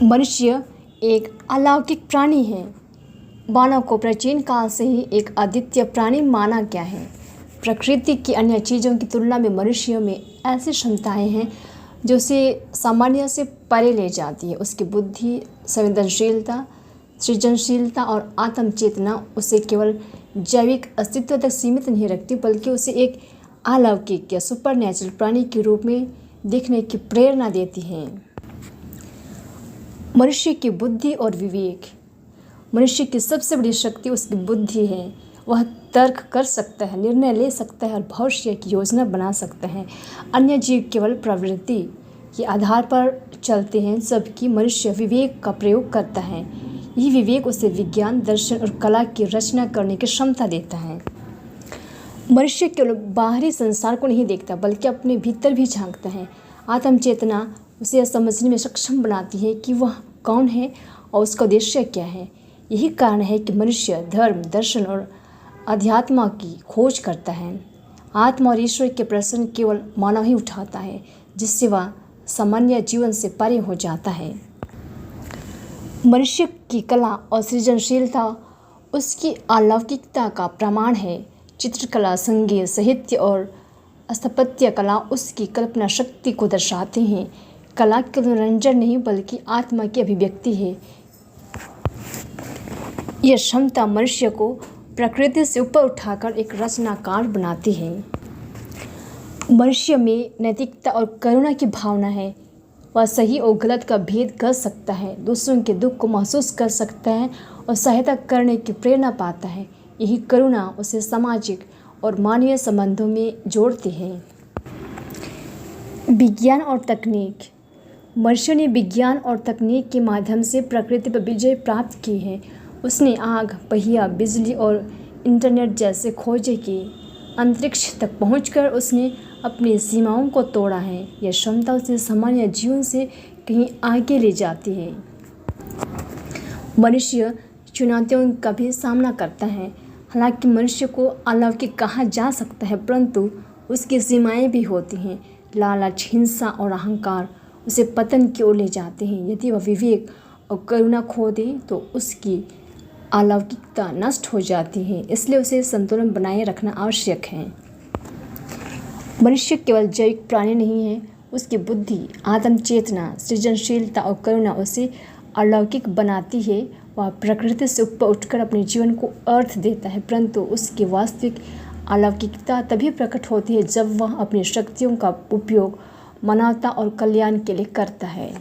मनुष्य एक अलौकिक प्राणी है। मानव को प्राचीन काल से ही एक अद्वितीय प्राणी माना गया है। प्रकृति की अन्य चीज़ों की तुलना में मनुष्य में ऐसी क्षमताएं हैं जो उसे सामान्य से परे ले जाती है। उसकी बुद्धि, संवेदनशीलता, सृजनशीलता और आत्मचेतना उसे केवल जैविक अस्तित्व तक सीमित नहीं रखती, बल्कि उसे एक अलौकिक या सुपर नेचुरल प्राणी के रूप में देखने की प्रेरणा देती हैं। मनुष्य की बुद्धि और विवेक। मनुष्य की सबसे बड़ी शक्ति उसकी बुद्धि है। वह तर्क कर सकता है, निर्णय ले सकता है और भविष्य की योजना बना सकता है। अन्य जीव केवल प्रवृत्ति के आधार पर चलते हैं, जबकि मनुष्य विवेक का प्रयोग करता है। यही विवेक उसे विज्ञान, दर्शन और कला की रचना करने की क्षमता देता है। मनुष्य केवल बाहरी संसार को नहीं देखता, बल्कि अपने भीतर भी झांकता है। आत्मचेतना उसे यह समझने में सक्षम बनाती है कि वह कौन है और उसका उद्देश्य क्या है। यही कारण है कि मनुष्य धर्म, दर्शन और अध्यात्म की खोज करता है। आत्मा और ईश्वर के प्रश्न केवल मानव ही उठाता है, जिससे वह सामान्य जीवन से परे हो जाता है। मनुष्य की कला और सृजनशीलता उसकी अलौकिकता का प्रमाण है। चित्रकला, संगीत, साहित्य और स्थापत्य कला उसकी कल्पना शक्ति को दर्शाते हैं। कला केवल मनोरंजन नहीं, बल्कि आत्मा की अभिव्यक्ति है। यह क्षमता मनुष्य को प्रकृति से ऊपर उठाकर एक रचनाकार बनाती है। मनुष्य में नैतिकता और करुणा की भावना है। वह सही और गलत का भेद कर सकता है, दूसरों के दुख को महसूस कर सकता है और सहायता करने की प्रेरणा पाता है। यही करुणा उसे सामाजिक और मानवीय संबंधों में जोड़ती है। विज्ञान और तकनीक। मनुष्य ने विज्ञान और तकनीक के माध्यम से प्रकृति पर विजय प्राप्त की है। उसने आग, पहिया, बिजली और इंटरनेट जैसे खोजें की। अंतरिक्ष तक पहुंचकर उसने अपनी सीमाओं को तोड़ा है। यह क्षमता उसे सामान्य जीवन से कहीं आगे ले जाती है। मनुष्य चुनौतियों का भी सामना करता है। हालांकि मनुष्य को अलौकिक कहा जा सकता है, परंतु उसकी सीमाएं भी होती हैं। लालच, हिंसा और अहंकार उसे पतन की ओर ले जाते हैं। यदि वह विवेक और करुणा खो दे तो उसकी अलौकिकता नष्ट हो जाती है। इसलिए उसे संतुलन बनाए रखना आवश्यक है। मनुष्य केवल जैविक प्राणी नहीं है। उसकी बुद्धि, आत्मचेतना, सृजनशीलता और करुणा उसे अलौकिक बनाती है। वह प्रकृति से ऊपर उठकर अपने जीवन को अर्थ देता है, परंतु उसकी वास्तविक अलौकिकता तभी प्रकट होती है जब वह अपनी शक्तियों का उपयोग मानवता और कल्याण के लिए करता है।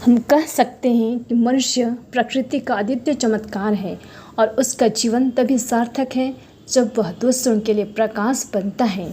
हम कह सकते हैं कि मनुष्य प्रकृति का अद्वितीय चमत्कार है और उसका जीवन तभी सार्थक है जब वह दूसरों के लिए प्रकाश बनता है।